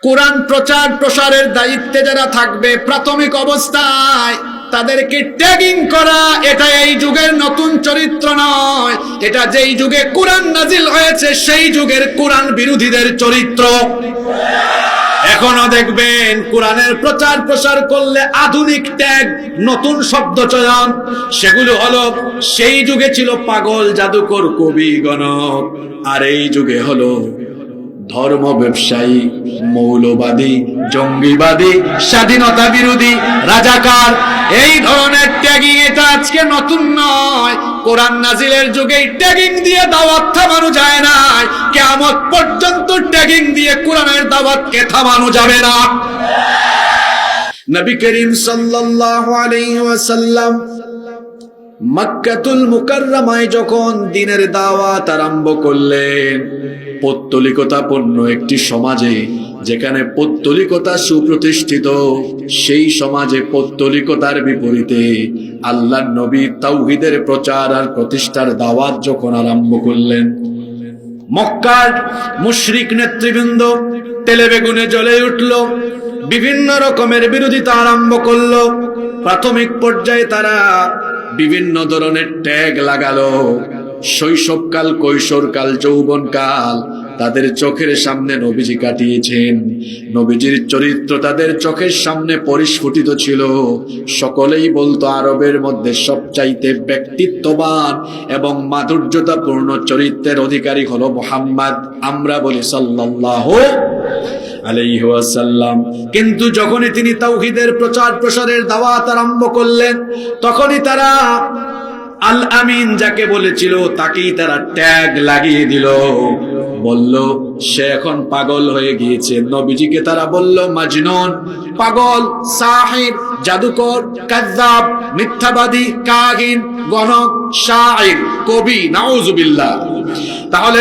কোরআন প্রচার প্রসারের দায়িত্বে যারা থাকবে প্রাথমিক অবস্থায় তাদেরকে ট্যাগিং করা, এটা এই যুগের নতুন চরিত্র নয়, এটা যেই যুগে কোরআন নাজিল হয়েছে সেই যুগের কোরআন বিরোধীদের চরিত্র। এখনো দেখবেন কোরআনের প্রচার প্রসার করলে আধুনিক ট্যাগ, নতুন শব্দ চয়ন, সেগুলো হলো সেই যুগে ছিল পাগল, জাদুকর, কবি, গণক, আর এই যুগে হলো ধর্ম ব্যবসায়ী, মৌলবাদী, জঙ্গিবাদী, স্বাধীনতা বিরোধী, রাজাকার, এই ধরনের ট্যাগিং। এটা আজকে নতুন নয়, কোরআন নাজিলের যুগে ট্যাগিং দিয়ে দাওয়াত থামানো যায় না, কিয়ামত পর্যন্ত ট্যাগিং দিয়ে কোরআনের দাওয়াতকে থামানো যাবে না। নবী করিম সাল্লাল্লাহু আলাইহি ওয়াসাল্লাম মক্কাতুল মুকাররমায় যখন দ্বীনের দাওয়াত আরম্ভ করলেন, পৌত্তলিকতাপূর্ণ একটি সমাজে, যেখানে পৌত্তলিকতা সুপ্রতিষ্ঠিত, সেই সমাজে পৌত্তলিকতার বিপরীতে আল্লাহর নবী তাওহীদের প্রচার আর প্রতিষ্ঠার দাওয়াত যখন আরম্ভ করলেন, মক্কার মুশরিক নেতৃবৃন্দ তেলেবেগুনে জ্বলে উঠল, বিভিন্ন রকমের বিরোধিতা আরম্ভ করলো। প্রাথমিক পর্যায়ে তারা বিভিন্ন ধরনের ট্যাগ লাগালো। শৈশবকাল, কৈশোরকাল, যৌবনকাল তাদের চোখের সামনে নবীজি কাটিয়েছেন, নবীজির চরিত্র তাদের চোখের সামনে পরিস্ফুটিত ছিল। সকলেই বলতো আরবের মধ্যে সবচাইতে ব্যক্তিত্ববান এবং মাধুর্যতাপূর্ণ চরিত্রের অধিকারী হলো মুহাম্মদ। আমরা বলি সাল্লাল্লাহু আলাইহি ওয়াসাল্লাম। কিন্তু যখনই তিনি তাওহীদের প্রচার প্রসারের দাওয়াত আরম্ভ করলেন, তখনই তারা আল আমিন যাকে বলেছিল তাকেই তারা ট্যাগ লাগিয়ে দিল, বলল সে এখন পাগল হয়ে গিয়েছে। নবীজিকে তারা বলল মাজনুন, পাগল, সাহির, জাদুকর, কাযযাব, মিথ্যাবাদী, কাহিন, গণক, শাইর, কবি, নাউযুবিল্লাহ। তাহলে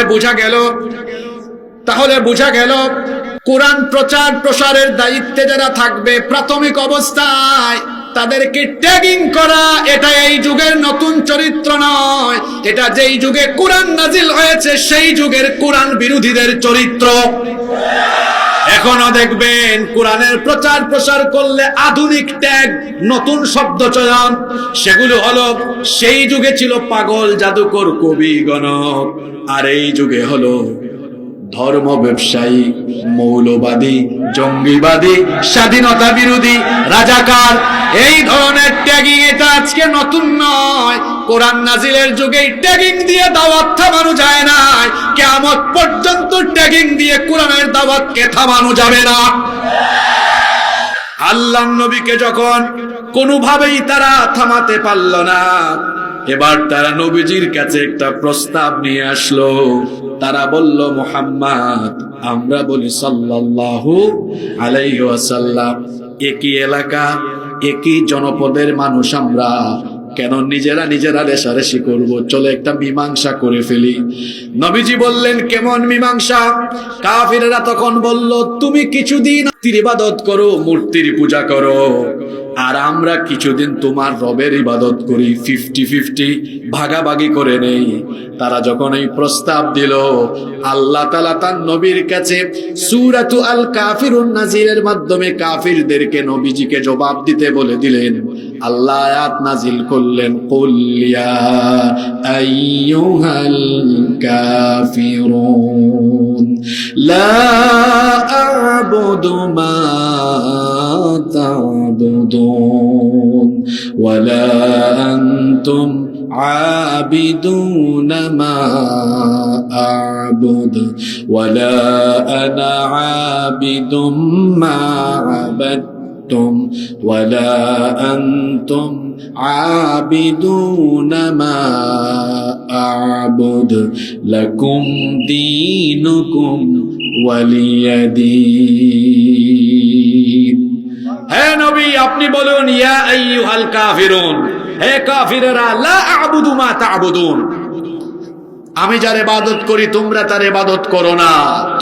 বোঝা গেল কোরআন প্রচার প্রসারের দায়িত্বে যারা থাকবে প্রাথমিক অবস্থায় তাদেরকে ট্যাগিং করা, এটা এই যুগের নতুন চরিত্র নয়, এটা যেই যুগে কোরআন নাজিল হয়েছে সেই যুগের কোরআন বিরোধীদের চরিত্র। এখনো দেখবেন কোরআনের প্রচার প্রসার করলে আধুনিক ট্যাগ, নতুন শব্দ চয়ন, সেগুলো হলো সেই যুগে ছিল পাগল, জাদুকর, কবি, গণক, আর এই যুগে হলো ধর্ম ব্যবসায়ী, মৌলবাদী, জঙ্গিবাদী, স্বাধীনতা বিরোধী, রাজাকার, এই ধরনের ট্যাগিং। এটা আজকে নতুন নয়, কোরআন নাজিলের যুগে ট্যাগিং দিয়ে দাওয়াত থামানো যায় না, কিয়ামত পর্যন্ত ট্যাগিং দিয়ে কোরআনের দাওয়াতকে থামানো যাবে না। আল্লাহর নবীকে যখন কোনোভাবেই তারা থামাতে পারল না, এবার তারা নবীজির কাছে একটা প্রস্তাব নিয়ে আসলো। তারা বলল মুহাম্মদ, আমরা বলি সাল্লাল্লাহু আলাইহি ওয়াসাল্লাম, একই এলাকা, একই জনপদের মানুষ আমরা, কেন নিজেরা রেষারেষি করব? চলে একটা মীমাংসা করে ফেলি। নবীজি বললেন কেমন মীমাংসা? কাফিররা তখন বলল, তুমি কিছুদিন মূর্তির ইবাদত করো, মূর্তির পূজা করো, আর আমরা কিছুদিন তোমার রবের ইবাদত করি, 50-50 ভাগাভাগি করে নেই। তারা যখন এই প্রস্তাব দিল, আল্লাহ তাআলা তার নবীর কাছে সূরাতু আল কাফিরুন নাজিলের মাধ্যমে কাফিরদেরকে নবীজিকে জবাব দিতে বলে দিলেন। আল্লাহ আয়াত নাজিল করলেন, কুল ইয়া আইয়ুহাল কাফিরুন লা আ'বুদু মা তা'বুদুন ওয়ালা আনতুম عابدون ما أعبد ولا أنا عابد ما عبدتم ولا أنتم عابدون ما أعبد لكم دينكم ولي دين। হে নবী, আপনি বলুন, ইয়া আইয়ুহাল কাফিরুন, হে কাফিরেরা, লা আ'বুদু মা তা'বুদুন, আমি যার ইবাদত করি তোমরা তার ইবাদত করো না,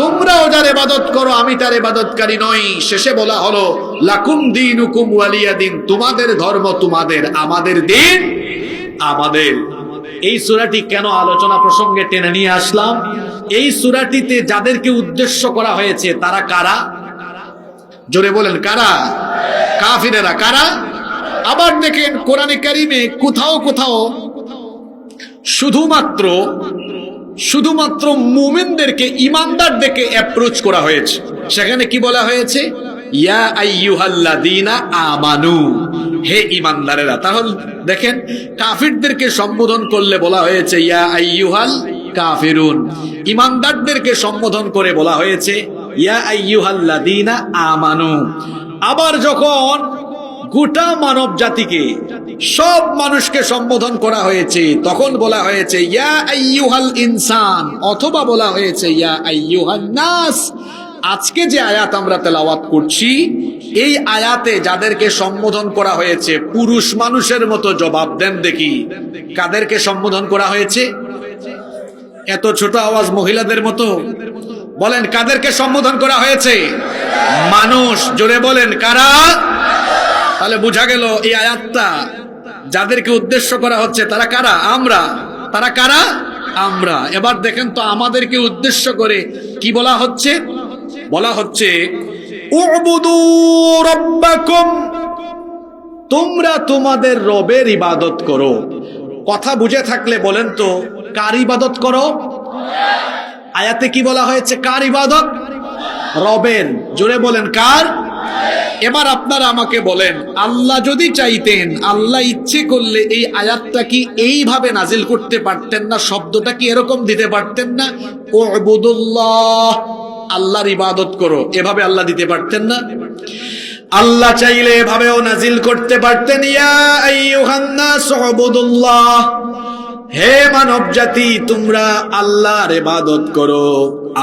তোমরাও যার ইবাদত করো আমি তার ইবাদতকারী নই। শেষে বলা হলো লাকুম দীনুকুম ওয়ালিয়া দিন, তোমাদের ধর্ম তোমাদের, আমাদের দিন আমাদের। এই সূরাটি কেন আলোচনা প্রসঙ্গে টেনে নিয়ে আসলাম? এই সূরাটিতে যাদেরকে উদ্দেশ্য করা হয়েছে তারা কারা? জোরে বলেন কারা? কাফিরেরা। কারা? আবার দেখেন কোরআনে কারিমে কোথাও কোথাও শুধুমাত্র মুমিনদেরকে, ইমানদারদেরকে অ্যাপ্রোচ করা হয়েছে। সেখানে কি বলা হয়েছে? ইয়া আইয়ুহাল্লাযীনা আমানু, হে ইমানদারেরা। তাহলে দেখেন কাফিরদেরকে সম্বোধন করলে বলা হয়েছে ইয়া আইয়ুহাল কাফিরুন, ইমানদারদেরকে সম্বোধন করে বলা হয়েছে ইয়া আইয়ুহাল্লাযীনা আমানু। আবার যখন গোটা মানব জাতিকে, সব মানুষকে সম্বোধন করা হয়েছে, তখন বলা হয়েছে ইয়া আইয়ুহাল ইনসান, অথবা বলা হয়েছে ইয়া আইয়ুহান নাস। আজকে যে আয়াত আমরা তেলাওয়াত করছি, এই আয়াতে যাদেরকে সম্বোধন করা হয়েছে পুরুষ মানুষের মতো জবাব দেন দেখি, কাদেরকে সম্বোধন করা হয়েছে? এত ছোট আওয়াজ মহিলাদের মতো, বলেন কাদেরকে সম্বোধন করা হয়েছে? মানুষ। জোরে বলেন কারা? তাহলে বোঝা গেল এই আয়াতটা যাদেরকে উদ্দেশ্য করা হচ্ছে তারা কারা? আমরা। তারা কারা? আমরা। এবার দেখেন তো আমাদেরকে উদ্দেশ্য করে কি বলা হচ্ছে? বলা হচ্ছে উবুদু রাব্বাকুম, তোমরা তোমাদের রবের ইবাদত করো। কথা বুঝে থাকলে বলেন তো কার ইবাদত করো? আয়াতে কি বলা হয়েছে? কার ইবাদত? রবের। জোরে বলেন কার? এবার আপনারা আমাকে বলেন, আল্লাহ যদি চাইতেন, আল্লাহ ইচ্ছে করলে এই আয়াতটা কি এইভাবে নাজিল করতে পারতেন না? শব্দটা কি এরকম দিতে পারতেন না? উবুদুল্লাহ, আল্লাহর ইবাদত করো, এভাবে আল্লাহ দিতে পারতেন না? আল্লাহ চাইলে এভাবেও নাজিল করতে পারতেন ইয়া আইয়ুহান নাস উবুদুল্লাহ, হে মানব জাতি তোমরা আল্লাহর ইবাদত করো।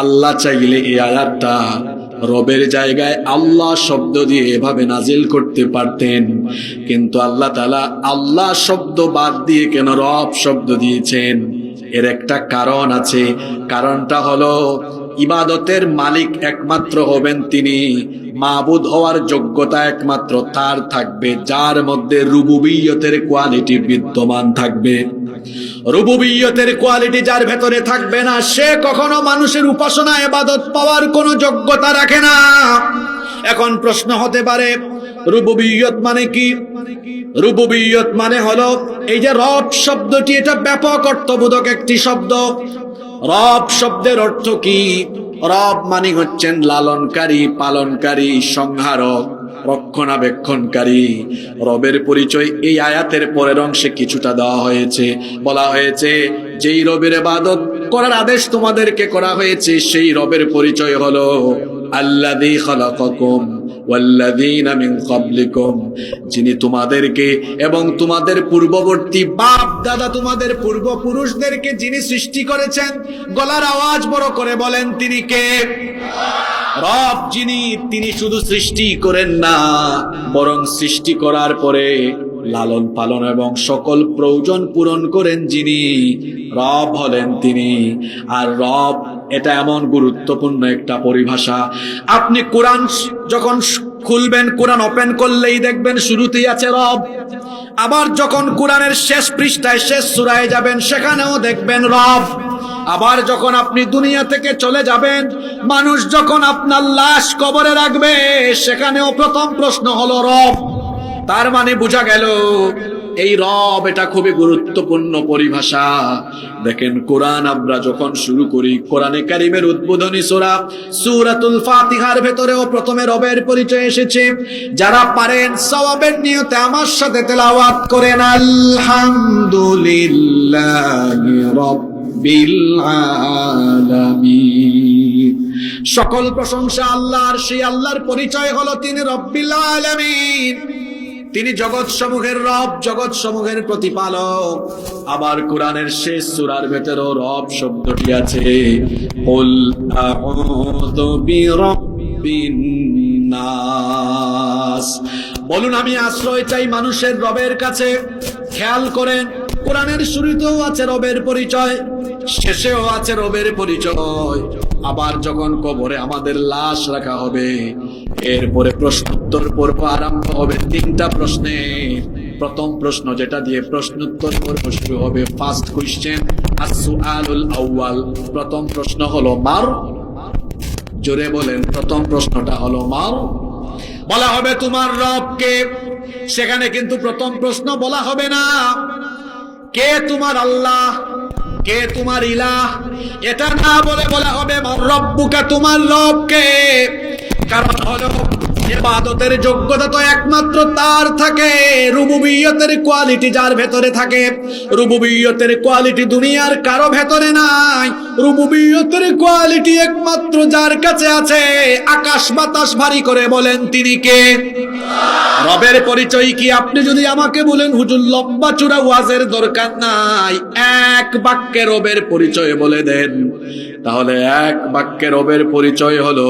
আল্লাহ চাইলে এই আয়াতটা রবের জায়গায় আল্লাহ শব্দ দিয়ে এভাবে নাজিল করতে পারতেন, কিন্তু আল্লাহ তাআলা আল্লাহ শব্দ বাদ দিয়ে কেন রব শব্দ দিয়েছেন? এর একটা কারণ আছে। কারণটা হলো ইবাদতের মালিক একমাত্র হবেন তিনি, মাবুদ হওয়ার যোগ্যতা একমাত্র তার থাকবে যার মধ্যে রুবুবিয়তের কোয়ালিটি বিদ্যমান থাকবে। রুবুবিয়তের কোয়ালিটি যার ভেতরে থাকবে না, সে কখনো মানুষের উপাসনা ইবাদত পাওয়ার কোনো যোগ্যতা রাখে না। এখন প্রশ্ন হতে পারে রুবুবিয়ত মানে কি? রুবুবিয়ত মানে হলো এই যে রব শব্দটি, এটা ব্যাপক অর্থবোধক একটি শব্দ। রব শব্দের অর্থ কি? রব মানে হচ্ছেন লালনকারী, পালনকারী, সংহারক, রক্ষণাবেক্ষণকারী। রবের পরিচয় এই আয়াতের পরের অংশে কিছুটা দেওয়া হয়েছে। বলা হয়েছে যেই রবের ইবাদত করার আদেশ তোমাদেরকে করা হয়েছে, সেই রবের পরিচয় হলো আল্লাযী খালাকাকুম ওয়াল্লাযীনা মিন ক্বাবলিকুম, যিনি তোমাদেরকে এবং তোমাদের পূর্ববর্তী বাপ দাদা, তোমাদের পূর্বপুরুষদেরকে যিনি সৃষ্টি করেছেন। গলার আওয়াজ বড় করে বলেন তিনি কে? রব যিনি, তিনি শুধু সৃষ্টি করেন না, বরং সৃষ্টি করার পরে লালন পালন এবং সকল প্রয়োজন পূরণ করেন যিনি, রব হলেন তিনি। আর রব এটা এমন গুরুত্বপূর্ণ একটা পরিভাষা। আপনি কোরআন যখন খুলবেন, কোরআন ওপেন করলেই দেখবেন শুরুতেই আছে রব। আবার যখন কোরআনের শেষ পৃষ্ঠায়, শেষ সূরায় যাবেন, সেখানেও দেখবেন রব। আবার যখন আপনি দুনিয়া থেকে চলে যাবেন, মানুষ যখন আপনার লাশ কবরে রাখবে, সেখানেও প্রথম প্রশ্ন হলো রব। তার মানে বোঝা গেল এই রব এটা খুবই গুরুত্বপূর্ণ পরিভাষা। দেখেন কোরআন আমরা যখন শুরু করি, কোরআনে কারিমের উদ্বোধনী সূরা সূরাতুল ফাতিহার ভেতরেও প্রথমে রবের পরিচয় এসেছে। যারা পারেন সওয়াবের নিয়তে আমার সাথে তেলাওয়াত করেন আলহামদুলিল্লাহি রাব্বিল আলামিন। সকল প্রশংসা আল্লাহর, সেই আল্লাহর পরিচয় হলো তিনি রব্বিল আলামিন, তিনি জগৎ সমূহের রব, জগৎ সমূহের প্রতিপালক। আবার কোরআনের শেষ সূরার ভেতরেও রব শব্দটি আছে। কুল আউযু বিরাব্বিন নাস, বলুন আমি আশ্রয় চাই মানুষের রবের কাছে। খেয়াল করেন কোরআনের শুরুতেও আছে রবের পরিচয়, শেষেও আছে রবের পরিচয়। আবার যখন কবরে আমাদের লাশ রাখা হবে, এরপরে প্রশ্নোত্তর পর্ব আরম্ভ হবে তিনটা প্রশ্নে। প্রথম প্রশ্ন যেটা দিয়ে প্রশ্নোত্তর পর্ব শুরু হবে, ফার্স্ট কোশ্চেন as-su'alul awwal, প্রথম প্রশ্ন হলো মার। জোরে বলেন, প্রথম প্রশ্নটা হলো মার। বলা হবে তোমার রবকে। সেখানে কিন্তু প্রথম প্রশ্ন বলা হবে না কে তোমার আল্লাহ, কে তোমার ইলাহ, এটা না বলে বলা হবে রব্বুকা, তোমার রবকে। কারণ হলো ইবাদতের যোগ্যতা তো একমাত্র তার থাকে, রুবুবিয়তের কোয়ালিটি যার ভেতরে থাকে। রুবুবিয়তের কোয়ালিটি দুনিয়ার কারো ভেতরে নাই। রুবুবিয়তের কোয়ালিটি একমাত্র যার কাছে আছে। আকাশ বাতাস ভারী করে বলেন তিনি কে? রবের পরিচয় কি? আপনি যদি আমাকে বলেন হুজুর লম্বা চূড়া ওয়াজের দরকার নাই, এক বাক্যে রবের পরিচয় বলে দেন, তাহলে এক বাক্যে রবের পরিচয় হলো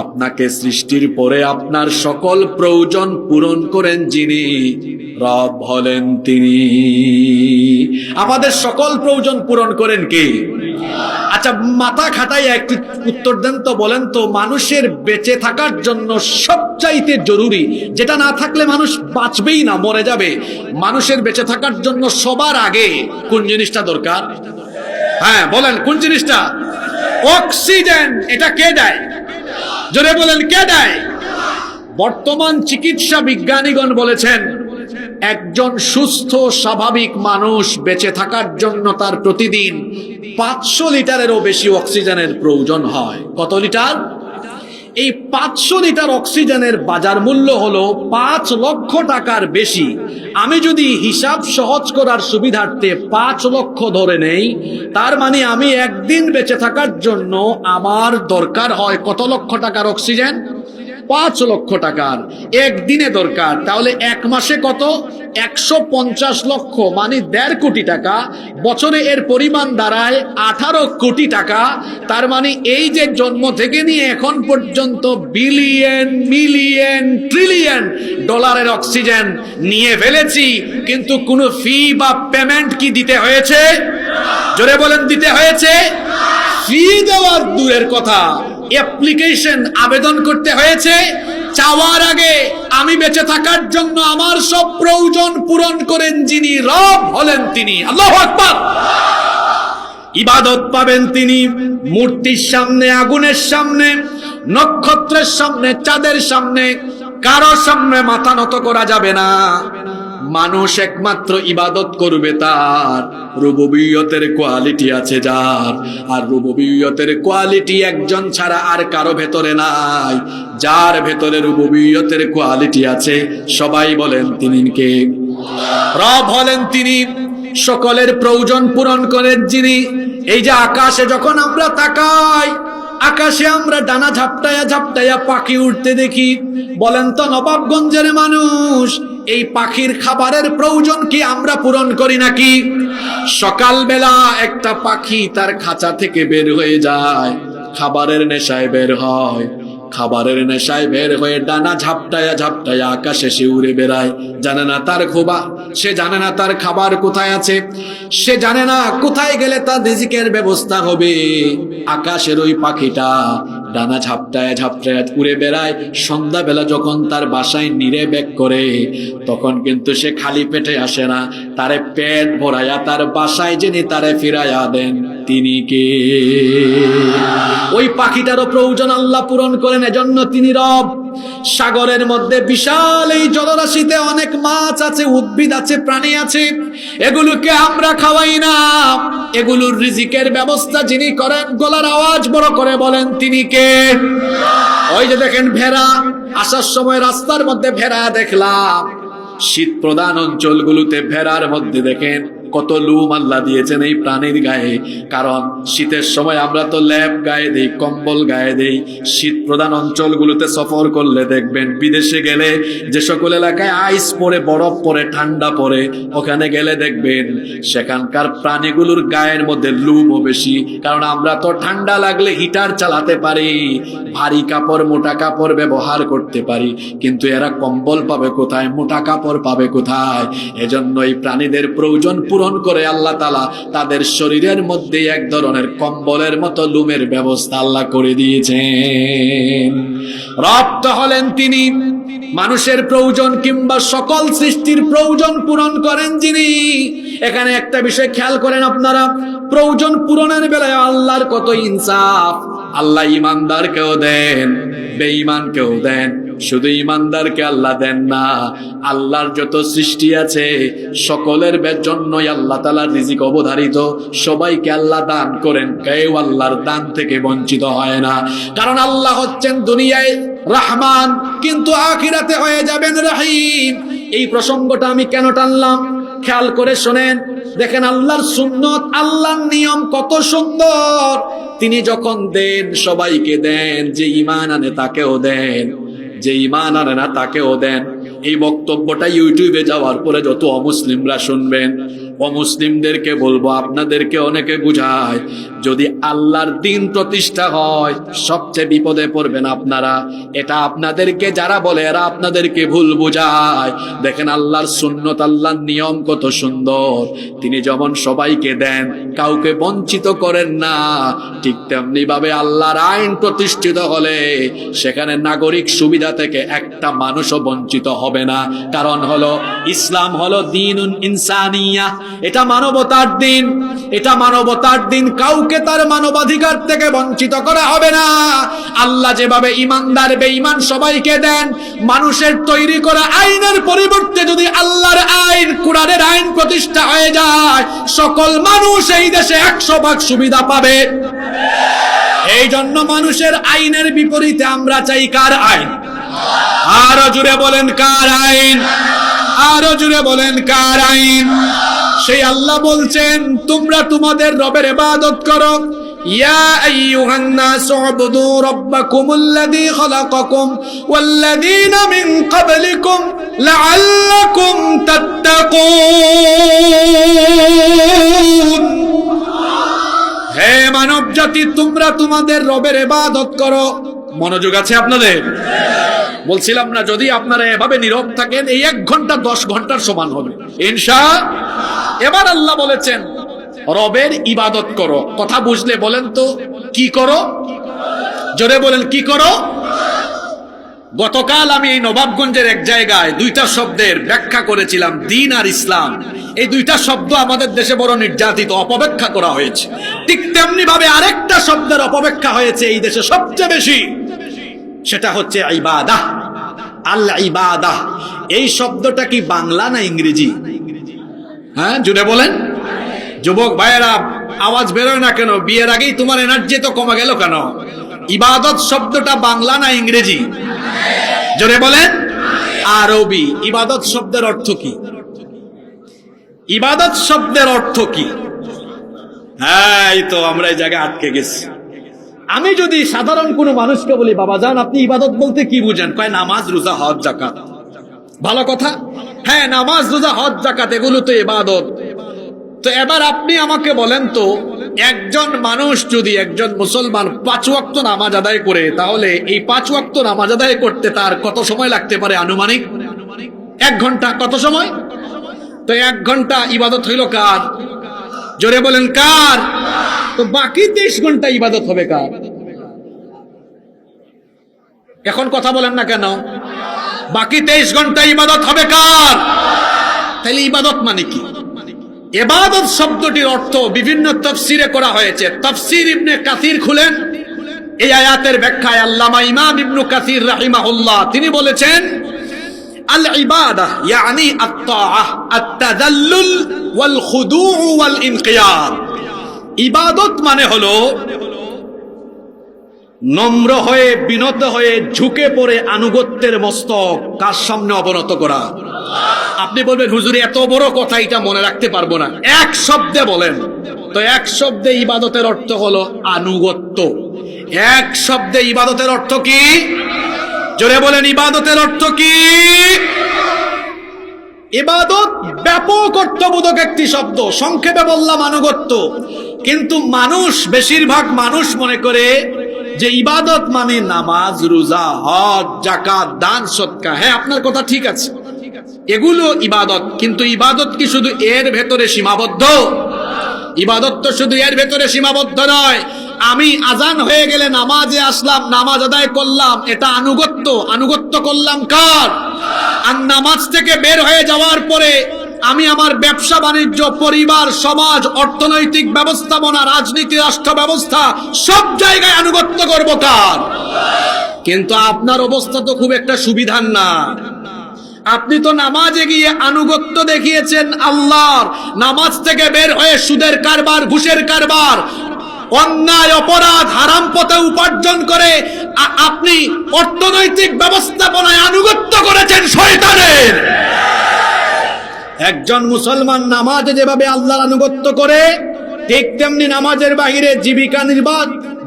আপনাকে সৃষ্টির পরে আপনার সকল প্রয়োজন পূরণ করেন যিনি, রব হলেন তিনি। আমাদের সকল প্রয়োজন পূরণ করেন কে? আচ্ছা, মাথা খাটাইয়া একটু উত্তর দেন তো, বলেন তো মানুষের বেঁচে থাকার জন্য সবচাইতে জরুরি, যেটা না থাকলে মানুষ বাঁচবেই না, মরে যাবে, মানুষের বেঁচে থাকার জন্য সবার আগে কোন জিনিসটা দরকার? হ্যাঁ বলেন, কোন জিনিসটা? অক্সিজেন। এটা কে দেয়? জোরে বলেন, কে দেয়? বর্তমান চিকিৎসা বিজ্ঞানীগণ বলেছেন একজন সুস্থ স্বাভাবিক মানুষ বেঁচে থাকার জন্য তার প্রতিদিন 500 লিটারেরও বেশি অক্সিজেনের প্রয়োজন হয়। কত লিটার? এই 500 লিটার অক্সিজেনের বাজার মূল্য হলো 5 লক্ষ টাকার বেশি। আমি যদি হিসাব সহজ করার সুবিধার্থে 5 লক্ষ ধরে নেই, তার মানে আমি একদিন বেঁচে থাকার জন্য আমার দরকার হয় কত লক্ষ টাকার অক্সিজেন? 5 লক্ষ টাকার একদিনে দরকার। তাহলে এক মাসে কত? 150 লক্ষ, মানে 1.5 কোটি টাকা। বছরে এর পরিমাণ দাঁড়ায় 18 কোটি টাকা। তার মানে এই যে জন্ম থেকে নিয়ে এখন পর্যন্ত বিলিয়ন মিলিয়ন ট্রিলিয়ন ডলারের অক্সিজেন নিয়ে ফেলেছি, কিন্তু কোনো ফি বা পেমেন্ট কি দিতে হয়েছে? জোরে বলেন, দিতে হয়েছে? ফি দেওয়ার দূরের কথা, অ্যাপ্লিকেশন আবেদন করতে হয়েছে। চাওয়ার আগে আমি বেঁচে থাকার জন্য আমার সব প্রয়োজন পূরণ করেন যিনি, রব হলেন তিনি। আল্লাহু আকবার। ইবাদত পাবেন তিনি মূর্তির সামনে, আগুনের সামনে, নক্ষত্রের সামনে, চাঁদের সামনে, কারো সামনে মাথা নত করা যাবে না। মানুষ একমাত্র ইবাদত করবে তার রুবুবিয়তের কোয়ালিটি আছে যার, আর রুবুবিয়তের কোয়ালিটি একজন ছাড়া আর কারো ভেতরে নাই। যার ভেতরে রুবুবিয়তের কোয়ালিটি আছে সবাই বলেন তিনি কে? রব হলেন তিনি, সকলের প্রয়োজন পূরণ করেন যিনি। এই যে আকাশে যখন আমরা তাকাই, আকাশে আমরা ডানা ঝাপটায়া ঝাপটায়া পাখি উঠতে দেখি। বলেন তো নবাবগঞ্জের মানুষ, এই পাখির খাবারের প্রয়োজন কি আমরা পূরণ করি নাকি? সকালবেলা একটা পাখি তার খাঁচা থেকে বের হয়ে যায়, খাবারের নেশায় বের হয়, খাবারের নেশায় বের হয়ে ডানা ঝাপটায়া ঝাপটায়া আকাশে সে উড়ে বেড়ায়। জানে না তার খোবা, সে জানে না তার খাবার কোথায় আছে, সে জানে না কোথায় গেলে তার রিজিকের ব্যবস্থা হবে। আকাশের ওই পাখিটা ডানা ঝাপটায় ঝাপটায় উড়ে বেড়ায়। সন্ধ্যাবেলা যখন তার বাসায় নিরে ব্যাক করে, তখন কিন্তু সে খালি পেটে আসে না, তারে পেট ভরাইয়া তার বাসায় যিনি তারে ফিরাইয়া দেন তিনি কে? ওই পাখিটারও প্রয়োজন আল্লাহ পূরণ করেন, এজন্য তিনি রব। সাগরের মধ্যে বিশাল এই জলরাশিতে অনেক মাছ আছে, উদ্ভিদ আছে, প্রাণী আছে, এগুলোকে আমরা খাওয়াই না। এগুলোর রিজিকের ব্যবস্থা যিনি করেন, গলার আওয়াজ বড় করে বলেন তিনি কে? ওই যে দেখেন ভেড়া, আসার সময় রাস্তার মধ্যে ভেড়া দেখলাম। শীত প্রধান অঞ্চলগুলোতে ভেড়ার মধ্যে দেখেন কত লুম আল্লাহ দিয়েছেন এই প্রাণীর গায়ে। কারণ শীতের সময় আমরা তো ল্যাপ গায়ে দেই, কম্বল গায়ে দেই। শীত প্রধান অঞ্চলগুলোতে সফর করলে দেখবেন, বিদেশে গেলে যে সকল এলাকায় আইস পড়ে, বরফ পড়ে, ঠান্ডা পড়ে, ওখানে গেলে দেখবেন সেখানকার প্রাণীগুলোর গায়ের মধ্যে লুমও বেশি। কারণ আমরা তো ঠান্ডা লাগলে হিটার চালাতে পারি, ভারী কাপড় মোটা কাপড় ব্যবহার করতে পারি, কিন্তু এরা কম্বল পাবে কোথায়, মোটা কাপড় পাবে কোথায়? এজন্য এই প্রাণীদের প্রয়োজন পূরণ করে আল্লাহ তাআলা তাদের শরীরের মধ্যে এক ধরনের কম্বলের মতো লুমের ব্যবস্থা আল্লাহ করে দিয়েছেন। রব তো হলেন তিনি, মানুষের প্রয়োজন কিংবা সকল সৃষ্টির প্রয়োজন পূরণ করেন যিনি। এখানে একটা বিষয় খেয়াল করেন আপনারা, প্রয়োজন পূরণের বেলায় আল্লাহর কত ইনসাফ। আল্লাহ ইমানদারকেও দেন, বেঈমানকেও দেন, শুধু ইমানদারকে আল্লাহ দেন না, আল্লাহর যত সৃষ্টি আছে সকলের জন্যই আল্লাহ তাআলার রিজিক অবধারিত, সবাইকে আল্লাহ দান করেন, কেউ আল্লাহর দান থেকে বঞ্চিত হয় না। কারণ আল্লাহ হচ্ছেন দুনিয়ায় রহমান, কিন্তু আখিরাতে হয়ে যাবেন রহিম। এই প্রসঙ্গটা আমি কেন টানলাম খেয়াল করে শোনেন। দেখেন আল্লাহর সুন্নত, আল্লাহর নিয়ম কত সুন্দর। তিনি যখন দেন সবাইকে দেন, যে ঈমান আনে তাকেও দেন, যে ঈমান আনে না তাকেও দেন। এই বক্তব্যটা ইউটিউবে যাওয়ার পরে যত অমুসলিমরা শুনবেন, অমুসলিমদেরকে বলবো, আপনাদেরকে অনেকে বুঝায়, যদি আল্লাহর দ্বীন প্রতিষ্ঠা হয় সবচেয়ে বিপদে পড়বেন আপনারা। এটা আপনাদেরকে যারা বলে এরা আপনাদেরকে ভুল বুঝায়। দেখেন আল্লাহর সুন্নত, আল্লাহর নিয়ম কত সুন্দর। তিনি যেমন সবাইকে দেন, কাউকে বঞ্চিত করেন না, ঠিক তেমনি ভাবে আল্লাহর আইন প্রতিষ্ঠিত হলে সেখানে নাগরিক সুবিধা থেকে একটা মানুষও বঞ্চিত হবে না। কারণ হলো ইসলাম হলো দ্বীনুন ইনসানিয়া, এটা মানবতার দিন, এটা মানবতার দিন। কাউকে তার মানবাধিকার থেকে বঞ্চিত করা হবে না। আল্লাহ যেভাবে ইমানদার বেঈমান সবাইকে দেন, মানুষের তৈরি করা আইনের পরিবর্তে যদি আল্লাহর আইন, কোরআনের আইন প্রতিষ্ঠা হয়ে যায়, সকল মানুষ এই দেশে 100% সুবিধা পাবে। এই জন্য মানুষের আইনের বিপরীতে আমরা চাই কার আইন? আরো জুড়ে বলেন কার আইন? আরো জুড়ে বলেন কার আইন? সেই আল্লাহ বলছেন তোমরা তোমাদের রবের ইবাদত করো। ইয়া আইয়ুহান নাসু উবুদু রাব্বাকুমুল্লাযী খালাকাকুম ওয়াল্লাযীনা মিন ক্বাবলিকুম লাআল্লাকুম তাত্তাকুন। হে মানব জাতি, তোমরা তোমাদের রবের ইবাদত করো। মনোযোগ আছে আপনাদের? বলছিলাম না, যদি আপনারা এভাবে নীরব থাকেন, এই 1 ঘন্টা 10 ঘন্টার সমান হবে ইনশাআল্লাহ। এবার আল্লাহ বলেছেন রবের ইবাদত করো। কথা বুঝলে বলেন তো কি করো? জোরে বলেন কি করো? গতকাল আমি এই নবাবগঞ্জের এক জায়গায় 2টা শব্দের ব্যাখ্যা করেছিলাম, দ্বীন আর ইসলাম। এই 2টা শব্দ আমাদের দেশে বড় নির্যাতিত, অপব্যাখ্যা করা হয়েছে। ঠিক তেমনি ভাবে আরেকটা শব্দের অপব্যাখ্যা হয়েছে এই দেশে সবচেয়ে বেশি, সেটা হচ্ছে ইবাদাহ। আল ইবাদাহ এই শব্দটা কি বাংলা না ইংরেজি? হ্যাঁ জুড়ে বলেন। যুবক ভাইয়েরা আওয়াজ বেরোয় না কেন? বিয়ের আগেই তোমার এনার্জি তো কমে গেল কেন? ইবাদত শব্দটা বাংলা না ইংরেজি? জোরে বলেন। আরবি। ইবাদত শব্দের অর্থ কি? ইবাদত শব্দের অর্থ কি? হ্যাঁ এই তো আমরা এই জায়গায় আটকে গেছি। আমি যদি সাধারণ কোনো মানুষকে বলি, বাবা জান আপনি ইবাদত বলতে কি বুঝেন? কয় নামাজ, রোজা, হজ, যাকাত। ভালো কথা, হ্যাঁ নামাজ, রোজা, হজ, যাকাত এগুলো তো ইবাদত। তো এবার আপনি আমাকে বলেন তো, একজন মানুষ যদি, একজন মুসলমান 5 ওয়াক্ত নামাজ আদায় করে, তাহলে এই 5 ওয়াক্ত নামাজ আদায় করতে তার কত সময় লাগতে পারে আনুমানিক? 1 ঘন্টা। কত সময়? তো 1 ঘন্টা ইবাদত হইল কার? জোরে বলেন কার? তো বাকি 23 ঘন্টা ইবাদত হবে কার? এখন কথা বলেন না কেন? বাকি 23 ঘন্টা ইবাদত হবে কার? তাহলে ইবাদত মানে কি? ইবাদত শব্দটির অর্থ বিভিন্ন তাফসীরে করা হয়েছে। তাফসীর ইবনে কাসির খুলেন, এই আয়াতের ব্যাখ্যায় আল্লামা ইমাম ইবনে কাসির রাহিমাহুল্লাহ তিনি বলেছেন, আল ইবাদাহ ইয়ানি আত-তাআহ আত-তাযাল্লুল ওয়াল খুদু' ওয়াল ইনকিয়াদ। ইবাদত মানে হলো নম্র হয়ে, বিনত হয়ে, ঝুঁকে পড়ে আনুগত্যের মস্তক কার সামনে অবনত করা। আপনি বলবেন হুজুর এত বড় কথা এটা মনে রাখতে পারবো না, 1 শব্দে বলেন তো। 1 শব্দে ইবাদতের অর্থ হলো আনুগত্য। 1 শব্দে ইবাদতের অর্থ কি? জোরে বলেন ইবাদতের অর্থ কি? ইবাদত ব্যাপক অর্থবোধক একটি শব্দ, সংক্ষেপে বললাম আনুগত্য। কিন্তু মানুষ, বেশিরভাগ মানুষ মনে করে যে ইবাদত মানে নামাজ, রোজা, হজ, যাকাত, দান, সদকা। হ্যাঁ আপনার কথা ঠিক আছে, এগুলো ইবাদত। কিন্তু ইবাদত কি শুধু এর ভেতরে সীমাবদ্ধ? ইবাদত তো শুধু এর ভেতরে সীমাবদ্ধ নয়। আমি আজান হয়ে গেলে নামাজে আসলাম, নামাজ আদায় করলাম, এটা আনুগত্য। আনুগত্য করলাম কার? আর নামাজ থেকে বের হয়ে যাওয়ার পরে আমি আমার ব্যবসা বাণিজ্য, পরিবার, সমাজ, অর্থনৈতিক ব্যবস্থাপনা, রাজনীতি, রাষ্ট্র ব্যবস্থা সব জায়গায় আনুগত্য করব কার? কিন্তু আপনার অবস্থা তো খুব একটা সুবিধার না। আপনি তো নামাজে গিয়ে আনুগত্য দেখিয়েছেন আল্লাহর, নামাজ থেকে বের হয়ে সুদের কারবার, ঘুষের কারবার, অন্যায় অপরাধ, হারাম পথে উপার্জন করে আপনি অর্থনৈতিক ব্যবস্থাপনায় আনুগত্য করেছেন শয়তানের। একজন মুসলমান নামাজে যেভাবে আল্লাহর আনুগত্য করে, ঠিক তেমনি নামাজের বাহিরে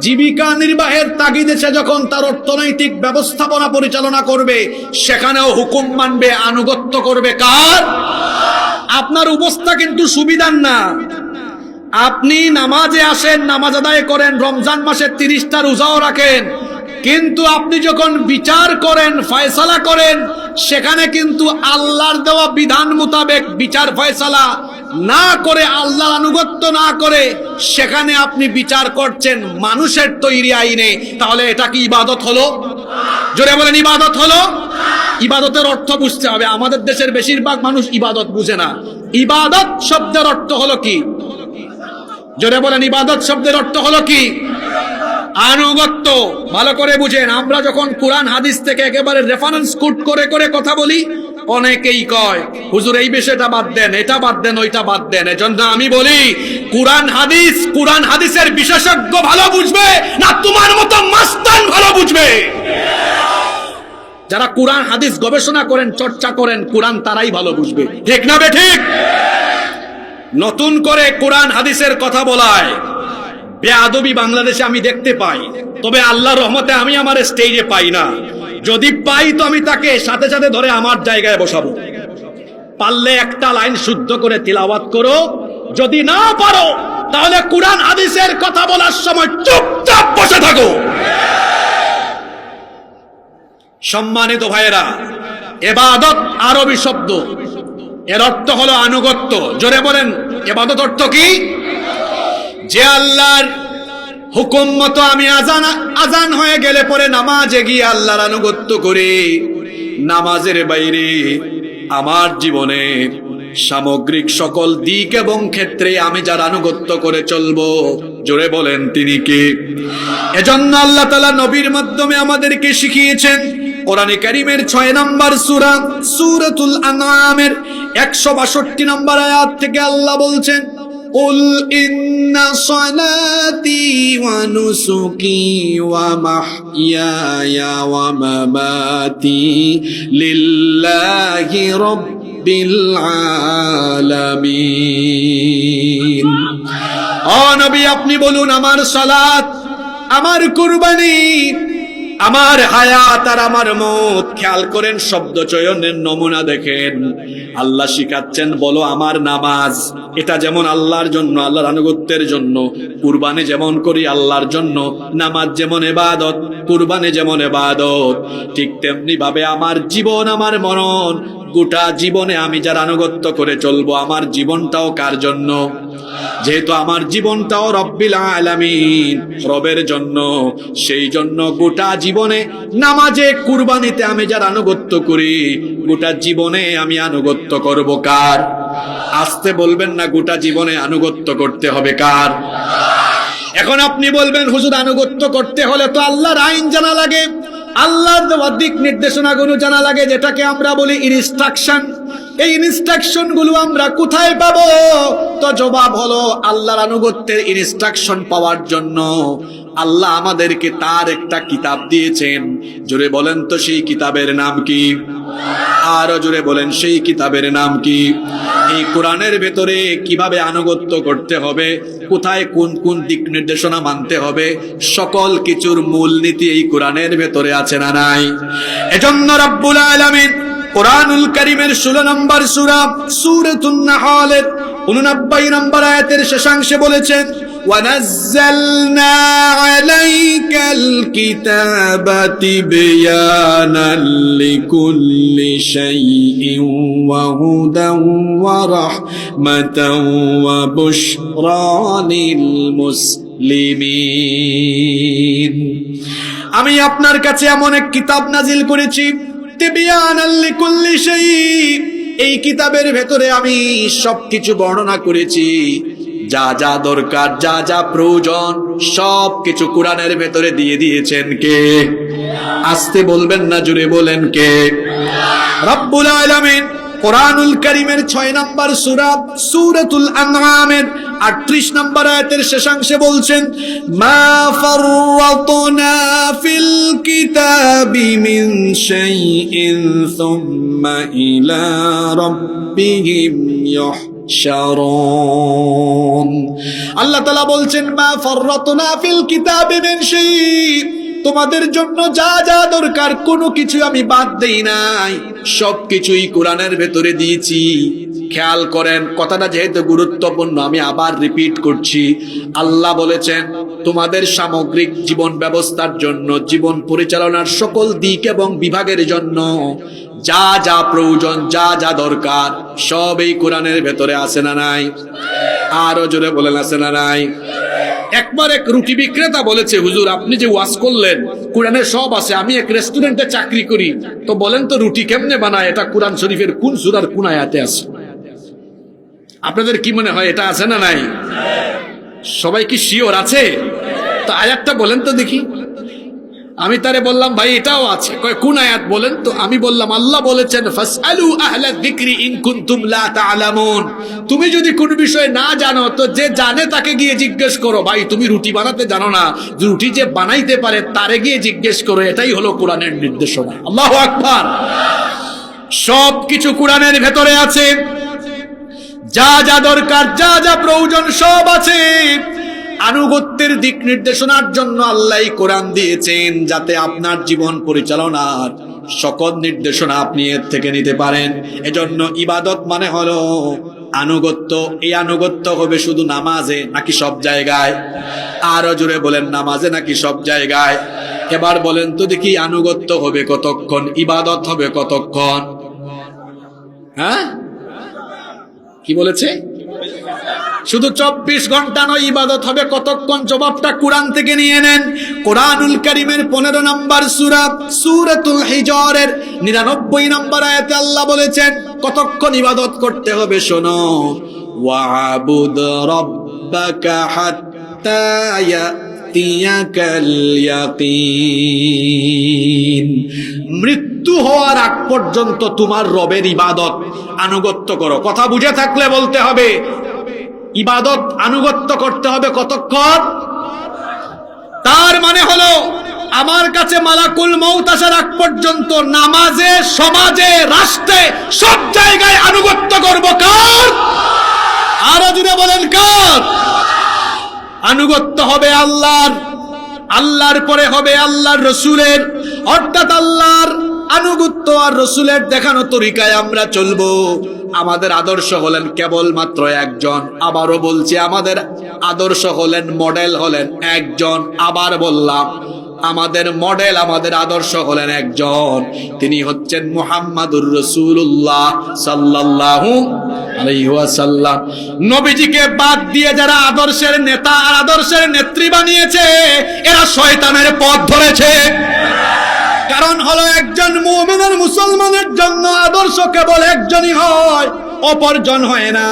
জীবিকা নির্বাহের তাগিদে সে যখন তার অর্থনৈতিক ব্যবস্থাপনা পরিচালনা করবে, সেখানেও হুকুম মানবে, আনুগত্য করবে কার? আপনার অবস্থা কিন্তু সুবিধার না। আপনি নামাজে আসেন, নামাজ আদায় করেন, রমজান মাসে 30টা রোজাও রাখেন, কিন্তু আপনি যখন বিচার করেন, ফয়সালা করেন, সেখানে কিন্তু আল্লাহর দেওয়া বিধান মোতাবেক বিচার ফয়সালা না করে, আল্লাহর আনুগত্য না করে সেখানে আপনি বিচার করছেন মানুষের তৈরি আইনে। তাহলে এটা কি ইবাদত হলো? জোরে বলেন, ইবাদত হলো? ইবাদতের অর্থ বুঝতে হবে। আমাদের দেশের বেশিরভাগ মানুষ ইবাদত বুঝে না। ইবাদত শব্দের অর্থ হলো কি? জোরে বলেন, ইবাদত শব্দের অর্থ হলো কি? আনুগত্য। ভালো করে বুঝেন। আমরা যখন কোরআন হাদিস থেকে একেবারে রেফারেন্স কোট করে করে কথা বলি, অনেকেই কয় হুজুর এই বিষয়টা বাদ দেন, এটা বাদ দেন, ওইটা বাদ দেন। এজন্য আমি বলি, কোরআন হাদিসের বিশেষজ্ঞ ভালো বুঝবে না তোমার মতো মাস্তান ভালো বুঝবে? যারা কোরআন হাদিস গবেষণা করেন, চর্চা করেন, কোরআন তারাই ভালো বুঝবে। ঠিক না বে ঠিক? নতুন করে কোরআন হাদিসের কথা বলায় বেয়াদবি বাংলাদেশে আমি দেখতে পাই, তবে আল্লাহর রহমতে আমি আমার স্টেজে পাই না। যদি পাই তো আমি তাকে সাথে সাথে ধরে আমার জায়গায় বসাবো। পারলে একটা লাইন শুদ্ধ করে তিলাওয়াত করো, যদি না পারো তাহলে কোরআন হাদিসের কথা বলার সময় চুপচাপ বসে থাকো। সম্মানিত ভাইয়েরা, ইবাদত আরবি শব্দ, এর অর্থ হলো আনুগত্য। জোরে বলেন, ইবাদত অর্থ কি? যে আল্লাহর হুকুম মতো আমি আজান হয়ে গেলে পরে নামাজে গিয়ে আল্লাহর আনুগত্য করি। নামাজের বাইরে আমার জীবনে সামগ্রিক সকল দিক এবং ক্ষেত্রে আমি যার আনুগত্য করে চলবো, জোরে বলেন তিনি কে? এজন্য আল্লাহ তাআলা নবীর মাধ্যমে আমাদেরকে শিখিয়েছেন। কোরআনে কারীমের 6 নম্বর সূরা, সূরাতুল আনআমের 162 নম্বর আয়াত থেকে আল্লাহ বলছেন, قل إن صلاتي ونسكي ومحياي ومماتي لله رب العالمين। ও নবী, আপনি বলুন, আমার সালাত, আমার কুরবানি, আমার হায়াত আর আমার মওত। খেয়াল করেন শব্দ চয়নের নমুনা দেখেন। আল্লাহ শিখাচ্ছেন, বলো আমার নামাজ, এটা যেমন আল্লাহর জন্য, আল্লাহর আনুগত্যের জন্য। কুরবানি যেমন করি আল্লাহর জন্য, নামাজ যেমন ইবাদত, কুরবানি যেমন ইবাদত, ঠিক তেমনি ভাবে আমার জীবন, আমার মরণ, গোটা জীবনে আমি যার আনুগত্য করে চলবো, আমার জীবনটাও কার জন্য? যেহেতু আমার জীবনটাও রব্বিল আলামিন, রবের জন্য, সেই জন্য গোটা জীবনে নামাজে, কুরবানিতে আমি যার আনুগত্য করি, গোটা জীবনে আমি আনুগত্য করব কার? আসতে বলবেন না, গোটা জীবনে আনুগত্য করতে হবে কার? এখন আপনি বলবেন, হুজুর আনুগত্য করতে হলে তো আল্লাহর আইন জানা লাগে, আল্লাহর দেওয়া দিক নির্দেশনাগুলো জানা লাগে, যেটাকে আমরা বলি ইনস্ট্রাকশন। এই ইনস্ট্রাকশন গুলো আমরা কোথায় পাবো? তো জবাব হলো, আল্লাহর আনুগত্যের ইনস্ট্রাকশন পাওয়ার জন্য আল্লাহ আমাদেরকে তার একটা কিতাব দিয়েছেন। জোরে বলেন তো সেই কিতাবের নাম কি? আরো জোরে বলেন, সেই কিতাবের নাম কি? এই কোরআনের ভেতরে কিভাবে আনুগত্য করতে হবে, কোথায় কোন কোন দিক নির্দেশনা মানতে হবে, সকল কিছুর মূলনীতি এই কোরআনের ভেতরে আছে না নাই? এজন্য রব্বুল আলামিন কোরআনুল কারীমের 16 নম্বর সূরা, সূরাতুন নাহলের 89 নম্বর আয়াতের শেষাংশে বলেছেন, وَنَزَّلْنَا عَلَيْكَ الْكِتَابَ تِبْيَانًا لِكُلِّ شَيْءٍ وَهُدًى وَرَحْمَةً وَبُشْرَى لِلْمُسْلِمِينَ। আমি আপনার কাছে এমন এক কিতাব নাজিল করেছি, তিবয়ানাল লিকুল্লি শাই, এই কিতাবের ভেতরে আমি সবকিছু বর্ণনা করেছি, যা যা দরকার, যা যা প্রয়োজন সবকিছু কোরআনের ভেতরে দিয়ে দিয়েছেন কে? আস্তে বলবেন না, জোরে বলেন কে? রব্বুল আলামিন কোরআনুল কারীমের 6 নম্বর সূরা সূরাতুল আনআমের 38 নম্বর আয়াতের শেষাংশে বলছেন, মা ফাররাতনা ফিল কিতাবি মিন শাইইন সুম্মা ইলা রাব্বিহিম ইহশারুন। আল্লাহ তাআলা বলছেন, মা ফাররাতনা ফিল কিতাবি মিন শাইইন, তোমাদের জন্য যা যা দরকার কোনো কিছু আমি বাদ দেই নাই, সবকিছুই কোরআনের ভেতরে দিয়েছি। খেয়াল করেন, কথাটা যেহেতু গুরুত্বপূর্ণ আমি আবার রিপিট করছি। আল্লাহ বলেছেন তোমাদের সামগ্রিক জীবন ব্যবস্থার জন্য, জীবন পরিচালনার সকল দিক এবং বিভাগের জন্য যা যা প্রয়োজন, যা যা দরকার সব এই কোরআনের ভেতরে আছে না নাই? আরো জোরে বলেন, আছে না নাই? একবার এক রুটি বিক্রেতা বলেছে, হুজুর আপনি যে ওয়াজ করলেন কোরআনে সব আছে, আমি এক রেস্টুরেন্টে চাকরি করি, তো বলেন তো রুটি কেমনে বানায়, এটা কোরআন শরীফের কোন সূরার কোন আয়াতে আছে? আপনাদের কি মনে হয় এটা আছে না নাই? সবাই কি শিওর আছে? তো আয়াতটা বলেন তো দেখি। আমি তারে বললাম, ভাই এটাও আছে। কয় কোন আয়াত বলেন তো? আমি বললাম, আল্লাহ বলেছেন ফাসআলু আহলা যিকরি ইন কুনতুম লা তা'লামুন, তুমি যদি কোন বিষয় না জানো তো যে জানে তাকে গিয়ে জিজ্ঞেস করো। ভাই তুমি রুটি বানাতে জানো না, রুটি যে বানাইতে পারে তারে গিয়ে জিজ্ঞেস করো। এটাই হলো কোরআনের নির্দেশনা। আল্লাহু আকবার। সবকিছু কোরআনের ভেতরে আছে, যা যা দরকার, যা যা প্রয়োজন সব আছে। আনুগত্যের দিক নির্দেশনার জন্য আল্লাহ কোরআন দিয়েছেন, যাতে আপনার জীবন পরিচালনার সকল নির্দেশনা আপনি এর থেকে নিতে পারেন। এজন্য ইবাদত মানে হলো আনুগত্য। এই আনুগত্য হবে শুধু নামাজে নাকি সব জায়গায়? আরো জোরে বলেন, নামাজে নাকি সব জায়গায়? এবার বলেন তো দেখি, আনুগত্য হবে কতক্ষণ, ইবাদত হবে কতক্ষণ? হ্যাঁ, কি বলেছে? শুধু 24 ঘন্টা নয়, ইবাদত হবে কতক্ষণ? জবাবটা কোরআন থেকে নিয়ে নেন। কোরআনুল কারীমের 15 নম্বর সূরা সূরাতুল হিজরের 99 নম্বর আয়াতে আল্লাহ বলেছেন কতক্ষণ ইবাদত করতে হবে। শোনো, ওয়াবুদ রাব্বাকা হাত্তা ইয়াতিয়াকাল ইয়াকিন, মৃত্যু হওয়ার আগ পর্যন্ত তোমার রবের ইবাদত আনুগত্য করো। কথা বুঝে থাকলে বলতে হবে, ইবাদত আনুগত্য করতে হবে কতক্ষণ? তার মানে হলো আমার কাছে মালাকুল মউত আসার আগ পর্যন্ত নামাজে, সমাজে, রাষ্ট্রে সব জায়গায় আনুগত্য করব কার? আরো জুড়ে বলেন কার? আনুগত্য হবে আল্লাহর, আল্লাহর পরে হবে আল্লাহর রসুলের। অর্থাৎ আল্লাহর আনুগত্য আর রসুলের দেখানো তরিকায় আমরা চলবো। আমাদের আদর্শ হলেন কেবলমাত্র একজন। আবারও বলছি, আমাদের আদর্শ হলেন, মডেল হলেন একজন। আবার বললাম, আমাদের মডেল, আমাদের আদর্শ হলেন একজন, তিনি হচ্ছেন মুহাম্মাদুর রাসূলুল্লাহ সাল্লাল্লাহু আলাইহি ওয়াসাল্লাম। নবীজিকে বাদ দিয়ে যারা আদর্শের নেতা আর আদর্শের নেত্রী বানিয়েছে, এরা শয়তানের পথ ধরেছে। কারণ হলো, একজন মুমিনের, মুসলমানের জন্য আদর্শ কেবল একজনই হয়, অপরজন হয় না।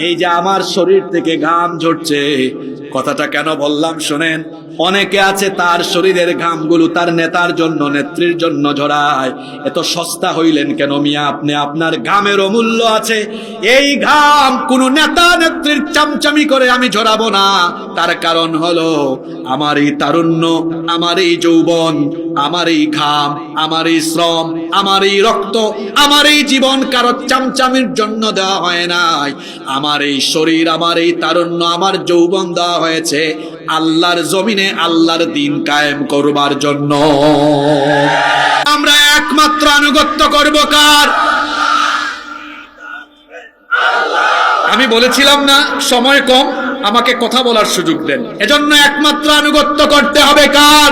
এই যে আমার শরীর থেকে ঘাম ঝরছে, কথাটা কেন বললাম শোনেন। অনেকে আছে তার শরীরের ঘামগুলো তার নেতার জন্য, নেত্রীর জন্য ঝরায়। এত সস্তা হইলেন কেন মিয়া আপনি? আপনার ঘামেরও মূল্য আছে। এই ঘাম কোন নেতা নেত্রীর চামচামি করে আমি ঝরাবো না। তার কারণ হলো, আমার এই তারুণ্য, আমার এই যৌবন, আমার এই ঘাম, আমার এই শ্রম, আমার এই রক্ত, আমার এই জীবন কারো চামচামির জন্য দেওয়া হয় নাই। আমার এই শরীর, আমার এই তারুণ্য, আমার যৌবন দেওয়া হয়েছে আল্লাহর জমিনে আল্লাহর দ্বীন কায়েম করবার জন্য। আমরা একমাত্র আনুগত্য করব কার? আমি বলেছিলাম না সময় কম, আমাকে কথা বলার সুযোগ দেন। এজন্য একমাত্র আনুগত্য করতে হবে কার?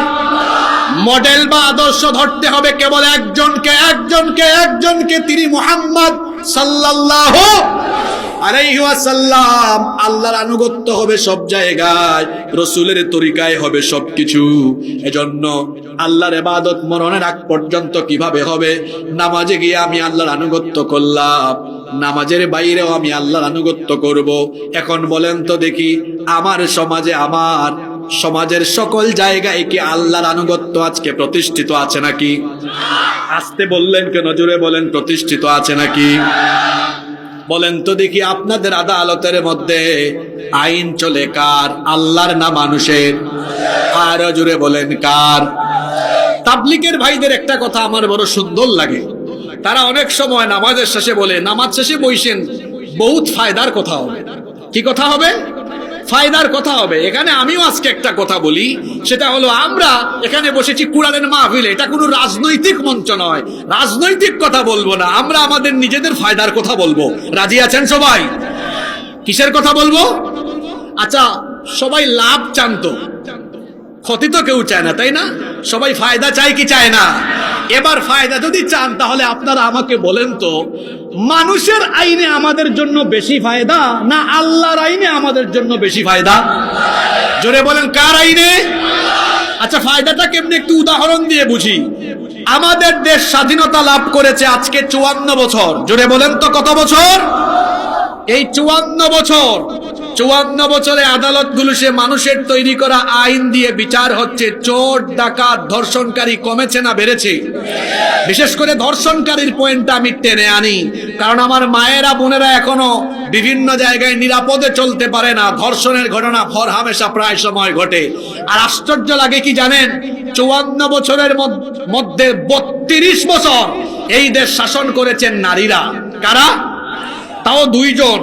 মডেল বা আদর্শ ধরতে হবে কেবল একজনকে, একজনকে, একজনকে। তিনি মুহাম্মদ সাল্লাল্লাহু আলাইহি ওয়াসাল্লাম, আল্লাহর আনুগত্য হবে সব জায়গায়, রাসূলের তরিকায় হবে সবকিছু। এজন্য আল্লাহর ইবাদত মরণের আগ পর্যন্ত কিভাবে হবে? নামাজে গিয়ে আমি আল্লাহর আনুগত্য করলাম, নামাজের বাইরেও আমি আল্লাহর আনুগত্য করব। এখন বলেন তো দেখি, আমার সমাজে, আমার সমাজের সকল জায়গায় কি আল্লাহর আনুগত্য আজকে প্রতিষ্ঠিত আছে নাকি? আসতে বললেন কেন? জোরে বলেন, প্রতিষ্ঠিত আছে নাকি? বলেন তো দেখি, আপনাদের আদালতের মধ্যে আইন চলে কার? আল্লাহর না মানুষের? আর জোরে বলেন কার? তাবলীগের ভাইদের একটা কথা আমার বড় সুন্দর লাগে। তারা অনেক সময় নামাজের শেষে বলে, নামাজ শেষে বইসেন, বহুত ফায়দার কথা হবে। কি কথা হবে? ফায়দার কথা হবে। এখানে আমিও আজকে একটা কথা বলি, সেটা হলো আমরা এখানে বসেছি কোরআনের মাহফিলে, এটা কোনো রাজনৈতিক মঞ্চ নয়, রাজনৈতিক কথা বলবো না, আমরা আমাদের নিজেদের ফায়দার কথা বলবো। রাজি আছেন সবাই? কিসের কথা বলবো? আচ্ছা, সবাই লাভ চান তো, ক্ষতি তো কেউ চায় না, তাই না? সবাই ফায়দা চায় কি চায় না? এবার ফায়দা যদি চান, তাহলে আপনারা আমাকে বলেন তো, মানুষের আইনে আমাদের জন্য বেশি ফায়দা না আল্লাহর আইনে আমাদের জন্য বেশি ফায়দা? জোরে বলেন, কার আইনে? আচ্ছা, ফায়দাটা কেমনে একটু উদাহরণ দিয়ে বুঝি। আমাদের দেশ স্বাধীনতা লাভ করেছে আজকে 54 বছর। জোরে বলেন তো কত বছর? এই 54 বছরে আদালতগুলো সে মানুষের তৈরি করা আইন দিয়ে বিচার হচ্ছে। চোর, ডাকাত, ধর্ষণকারী কমেছে না বেড়েছে? বিশেষ করে ধর্ষণকারীর পয়েন্টটা আমি টেনে আনি, কারণ আমার মায়েরা, বোনেরা এখনো বিভিন্ন জায়গায় নিরাপদে চলতে পারে না। ধর্ষণের ঘটনা হরহামেশা প্রায় সময় ঘটে। আর আশ্চর্য লাগে কি জানেন? 54 বছরের মধ্যে 32 বছর এই দেশ শাসন করেছেন নারীরা। কারা? তাও 2 জন।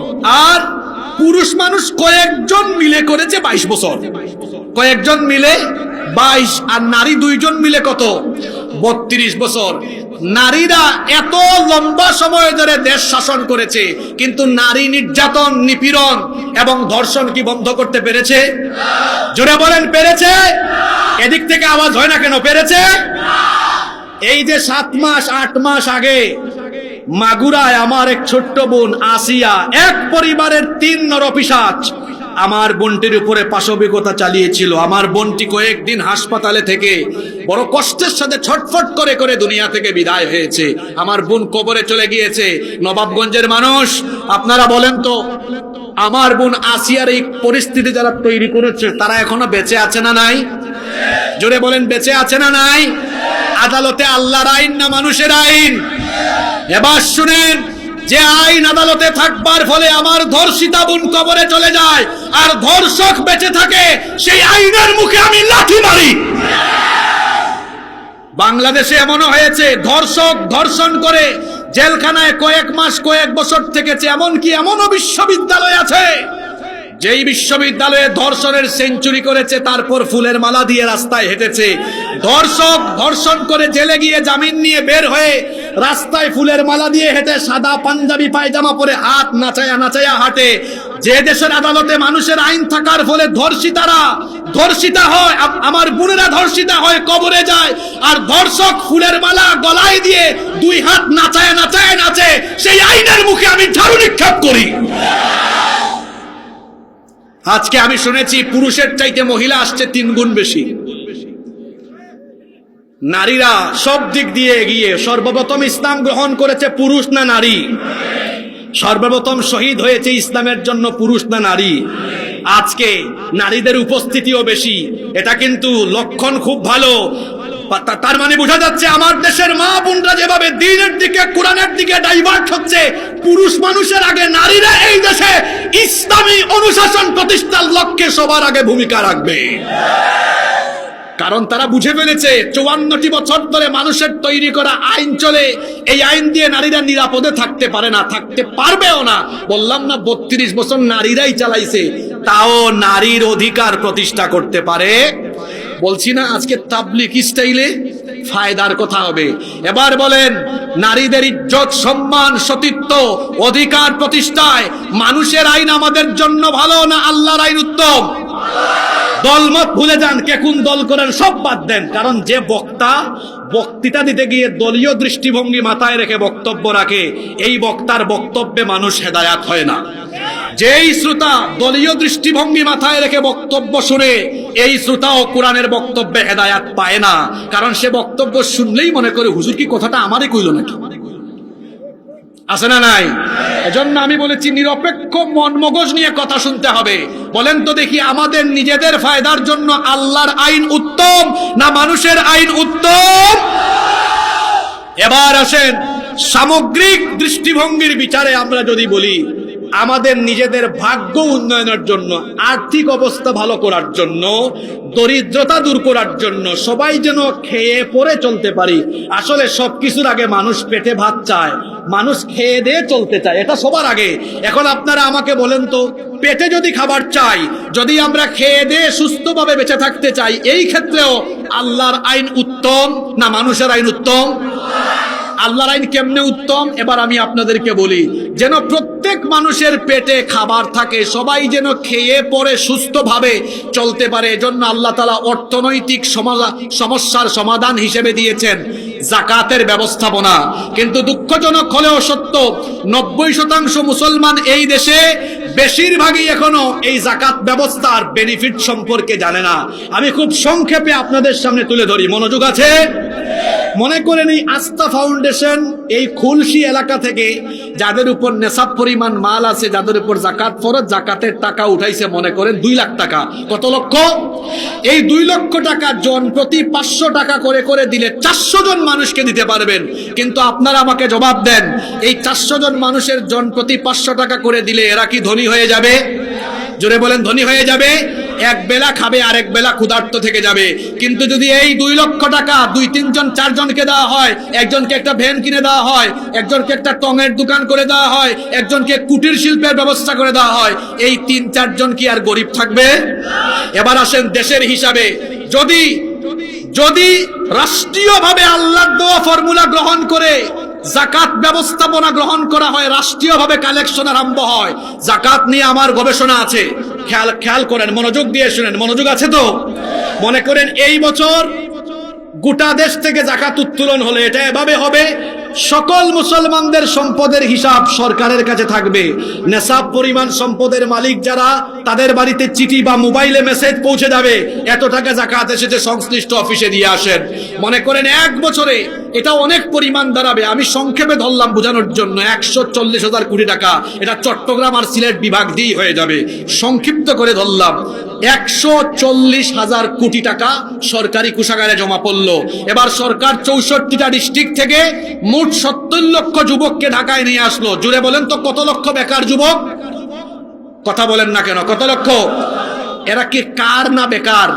আর পুরুষ মানুষ কয়েকজন মিলে করেছে 22 বছর। কয়েকজন মিলে 22, আর নারী 2 জন মিলে কত? 32 বছর। নারীরা এত লম্বা সময় ধরে দেশ শাসন করেছে, কিন্তু নারী নির্যাতন, নিপীড়ন এবং ধর্ষণ কি বন্ধ করতে পেরেছে? জোরে বলেন, পেরেছে? এদিক থেকে আওয়াজ হয় না কেন? পেরেছে? এই যে 7 মাস 8 মাস আগে মাগুরায় আমার এক ছোট্ট বোন আসিয়া, এক পরিবারের 3 নরপিশাচ আমার বোনটির উপরে পাশবিকতা চালিয়েছিল। আমার বোনটি কয়েকদিন হাসপাতালে থেকে বড় কষ্টের সাথে ছটফট করে করে দুনিয়া থেকে বিদায় হয়েছে। আমার বোন কবরে চলে গিয়েছে। নবাবগঞ্জের মানুষ, আপনারা বলেন তো, আমার বোন আসিয়ার এই পরিস্থিতি যারা তৈরি করেছে, তারা এখনো বেঁচে আছে না নাই? জোরে বলেন, বেঁচে আছে না নাই? আদালতে আল্লাহর আইন না মানুষের আইন? এবার শুনেন, যে আইন আদালতে থাকবার ফলে আমার ধর্ষিতা বোন কবরে চলে যায় আর ধর্ষক বেঁচে থাকে, সেই আইনের মুখে আমি লাথি মারি। বাংলাদেশে এমনও হয়েছে, ধর্ষক ধর্ষণ করে জেলখানায় কয়েক মাস কয়েক বছর থেকেছে। এমনকি এমনও বিশ্ববিদ্যালয় আছে যেই বিশ্ববিদ্যালয়ে ধর্ষণের সেঞ্চুরি করেছে, তারপর ফুলের মালা দিয়ে রাস্তায় হেঁটেছে। ধর্ষক ধর্ষণ করে জেলে গিয়ে জামিন নিয়ে বের হয়ে রাস্তায় ফুলের মালা দিয়ে হেঁটে, সাদা পাঞ্জাবি পায়জামা পরে হাত নাচায়া নাচায়া হাঁটে। যে দেশের আদালতে মানুষের আইন থাকার ফলে ধর্ষিতারা ধর্ষিতা হয়, আমার বোনেরা ধর্ষিতা হয়, কবরে যায়, আর ধর্ষক ফুলের মালা গলায় দিয়ে 2 হাত নাচায়া নাচায়া নাচে, সেই আইনের মুখে আমি ঝাড়ু নিক্ষেপ করি। আজকে আমি শুনেছি পুরুষের চাইতে মহিলা আসছে 3 গুণ বেশি। নারীরা সব দিক দিয়ে এগিয়ে। সর্বপ্রথম ইসলাম গ্রহণ করেছে পুরুষ না নারী? সর্বপ্রথম শহীদ হয়েছে ইসলামের জন্য পুরুষ না নারী? আজকে নারীদের উপস্থিতিও বেশি, এটা কিন্তু লক্ষণ খুব ভালো। তার মানে বোঝা যাচ্ছে আমার দেশের মা বোনরা যেভাবে দ্বীনের দিকে, কোরআনের দিকে ডাইভার্ট হচ্ছে, পুরুষ মানুষের আগে নারীরা এই দেশে ইসলামী অনুশাসন প্রতিষ্ঠার লক্ষ্যে সবার আগে ভূমিকা রাখবে। কারণ তারা বুঝে ফেলেছে 54টি বছর ধরে মানুষের তৈরি করা আইন চলে, এই আইন দিয়ে নারীরা নিরাপদে থাকতে পারে না, থাকতে পারবেও না। বললাম না, 32 বছর নারীরাই চালাইছে, তাও নারীর অধিকার প্রতিষ্ঠা করতে পারে। বলছি না, আজকে তাবলীগ স্টাইলে ফায়দার কথা হবে। এবার বলেন, নারীদের ইজ্জত, সম্মান, সতীত্ব, অধিকার প্রতিষ্ঠায় মানুষের আইন আমাদের জন্য ভালো না আল্লাহর আইন উত্তম? দলমত ভুলে যান, কে কোন দল করেন সব বাদ দেন, কারণ যে বক্তা বক্তৃতা দিতে গিয়ে দলীয় দৃষ্টিভঙ্গি মাথায় রেখে বক্তব্য রাখে, এই বক্তার বক্তব্যে মানুষ হেদায়াত হয় না। যেই শ্রোতা দলীয় দৃষ্টিভঙ্গি মাথায় রেখে বক্তব্য শুনে, এই শ্রোতাও কোরআনের বক্তব্যে হেদায়াত পায় না, কারণ সে বক্তব্য শুনলেই মনে করে হুজুর কি কথাটা আমারই কইল নাকি, আছে না নাই? এজন্য আমি বলেছি নিরপেক্ষ মন মগজ নিয়ে কথা শুনতে হবে। বলেন তো দেখি, আমাদের নিজেদের ফায়দার জন্য আল্লাহর আইন উত্তম না মানুষের আইন উত্তম? এবার আসেন সামগ্রিক দৃষ্টিভঙ্গির বিচারে আমরা যদি বলি, আমাদের নিজেদের ভাগ্য উন্নয়নের জন্য, আর্থিক অবস্থা ভালো করার জন্য, দরিদ্রতা দূর করার জন্য, সবাই যেন খেয়ে পরে চলতে পারি। আসলে সবকিছুর আগে মানুষ পেটে ভাত চায়, মানুষ খেয়ে দিয়ে চলতে চায়, এটা সবার আগে। এখন আপনারা আমাকে বলেন তো, পেটে যদি খাবার চাই, যদি আমরা খেয়ে দিয়ে সুস্থভাবে বেঁচে থাকতে চাই, এই ক্ষেত্রেও আল্লাহর আইন উত্তম না মানুষের আইন উত্তম? আল্লাহর আইন কেমনে উত্তম? এবার আমি আপনাদেরকে বলি, যেন প্রত্যেক মানুষের পেটে খাবার থাকে, সবাই যেন খেয়ে পরে সুস্থভাবে চলতে পারে। এজন্য আল্লাহ তাআলা অর্থনৈতিক সমস্যার সমাধান হিসেবে দিয়েছেন যাকাতের ব্যবস্থাপনা। কিন্তু দুঃখজনক হলেও সত্য, 90% মুসলমান এই দেশে বেশিরভাগই এখনো এই যাকাত ব্যবস্থার বেনিফিট সম্পর্কে জানে না। আমি খুব সংক্ষেপে আপনাদের সামনে তুলে ধরি, মনোযোগ আছে? মনে করেন এই আস্থা ফাউন্ডেশন এই খুলশি এলাকা থেকে যাদের উপর নেশাব পরিমাণ মাল আছে, যাদের উপর যাকাত ফরজ, যাকাতের টাকা উঠাইছে মনে করেন 2 লাখ টাকা। কত লক্ষ? এই 2 লক্ষ টাকা জন প্রতি 500 টাকা করে করে দিলে 400 জন মানুষকে দিতে পারবেন। কিন্তু আপনারা আমাকে জবাব দেন, এই 400 জন মানুষের জন প্রতি 500 টাকা করে দিলে এরা কি ধনী হয়ে যাবে? জোরে বলেন, ধনী হয়ে যাবে? এক বেলা খাবে, আরেক বেলা ক্ষুধার্ত থেকে যাবে। কিন্তু যদি এই 2 লক্ষ টাকা 2-3 জন 4 জনকে দেওয়া হয়, একজনকে একটা ভ্যান কিনে দেওয়া হয়, একজনকে একটা টঙের দোকান করে দেওয়া হয়, একজনকে কুটির শিল্পের ব্যবস্থা করে দেওয়া হয়, এই 3-4 জন কি আর গরিব থাকবে? এবার আসেন দেশের হিসাবে, যদি যদি রাষ্ট্রীয়ভাবে আল্লাহর দেওয়া ফর্মুলা গ্রহণ করে যাকাত ব্যবস্থাপনা গ্রহণ করা হয়, রাষ্ট্রীয়ভাবে কালেকশন আরম্ভ হয়। যাকাত নিয়ে আমার গবেষণা আছে, খেয়াল করেন, মনোযোগ দিয়ে শুনেন, মনোযোগ আছে তো? মনে করেন এই বছর গোটা দেশ থেকে যাকাত উত্তোলন হলে এটা এভাবে হবে, সকল মুসলমানদের সম্পদের হিসাব সরকারের কাছে থাকবে। নেশাব পরিমাণ সম্পদের মালিক যারা, তাদের বাড়িতে চিঠি বা মোবাইলে মেসেজ পৌঁছে যাবে, এত টাকা যাকাত এসেছে, সংশ্লিষ্ট অফিসে দিয়ে আসেন। মনে করেন এক বছরে এটা অনেক পরিমাণ দাঁড়াবে, আমি সংক্ষেপে ধরলাম বোঝানোর জন্য, 140,000 কোটি টাকা। এটা চট্টগ্রাম আর সিলেট বিভাগ দিয়েই হয়ে যাবে, সংক্ষিপ্ত করে ধরলাম। 140,000 কোটি টাকা সরকারি কোষাগারে জমা পড়লো। এবার সরকার 64টা ডিস্ট্রিক্ট থেকে মোট 70 লক্ষ যুবককে ঢাকায় নিয়ে আসলো। জুড়ে বলেন তো কত লক্ষ বেকার যুবক? কথা বলেন না কেন? কত লক্ষ? এরা কি কার না বেকার?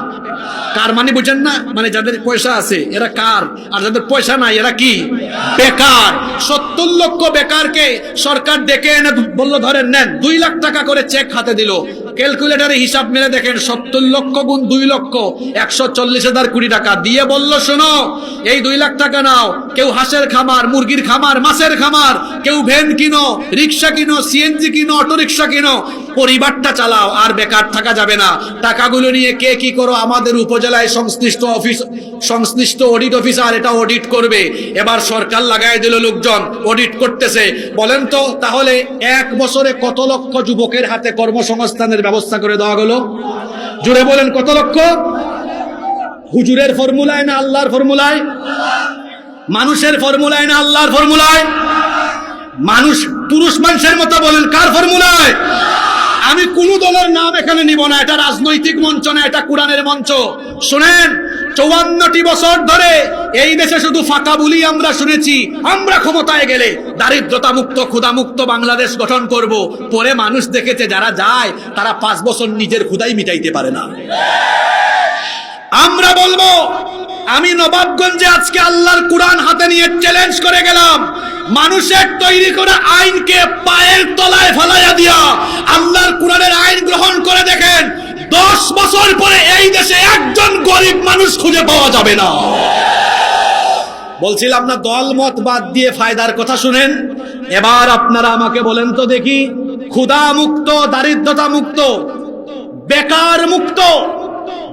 কার মানে বুঝেন না, মানে যাদের পয়সা আছে এরা কার, আর যাদের পয়সা নাই এরা কি বেকার। 70 লক্ষ বেকারকে সরকার ডেকে এনে বলল, ধরেন নেন, 2 লাখ টাকা করে চেক হাতে দিল। ক্যালকুলেটরে হিসাব মেরে দেখেন 70 লক্ষ গুণ 2 লক্ষ, 140,000 কোটি টাকা দিয়ে বলল, শোনো এই 2 লাখ টাকা নাও, কেউ হাঁসের খামার, মুরগির খামার, মাছের খামার, কেউ ভ্যান কিনো, রিক্সা কিনো, সিএনজি কিনো, অটো রিক্সা কিনো, পরিবারটা চালাও, আর বেকার থাকা যাবে না। টাকাগুলো নিয়ে কে কি করো, আমাদের উপজেলায় সংশ্লিষ্ট অডিট অফিসার এটা অডিট করবে। এবার সরকার লাগাই দিল লোকজন, অডিট করতেছে। বলেন তো তাহলে 1 বছরে কত লক্ষ যুবকের হাতে কর্মসংস্থানের ব্যবস্থা করে দেওয়া গেল? জুড়ে বলেন কত লক্ষ? হুজুরের ফর্মুলায় না আল্লাহর ফর্মুলায়? মানুষের ফর্মুলায় না আল্লাহর ফর্মুলায়? মানুষ পুরুষ মানুষের মতো বলেন, কার ফর্মুলায়? আমি কোন দলের নাম এখানে নিব না, এটা রাজনৈতিক মঞ্চ না, এটা কোরআনের মঞ্চ। শুনেন, 54টি বছর ধরে এই দেশে শুধু ফাঁকা বলি আমরা শুনেছি, আমরা ক্ষমতায় গেলে দারিদ্রতা মুক্ত, ক্ষুধা মুক্ত বাংলাদেশ গঠন করব। পরে মানুষ দেখেছে যারা যায় তারা 5 বছর নিজের ক্ষুধাই মিটাইতে পারে না। আমরা বলবো, আমি নবাবগঞ্জে আজকে আল্লাহর কোরআন হাতে নিয়ে চ্যালেঞ্জ করে গেলাম, মানুষের তৈরি করা আইনকে পায়ের তলায় ফেলাইয়া দিয়া আল্লাহর কোরআনের আইন গ্রহণ করে দেখেন, 10 বছর পরে এই দেশে একজন গরিব মানুষ খুঁজে পাওয়া যাবে না। বলছিলাম না, দল মত বাদ দিয়ে ফায়দার কথা শুনেন। এবার আপনারা আমাকে বলেন তো দেখি, ক্ষুধা মুক্ত, দারিদ্রতা মুক্ত, বেকার মুক্ত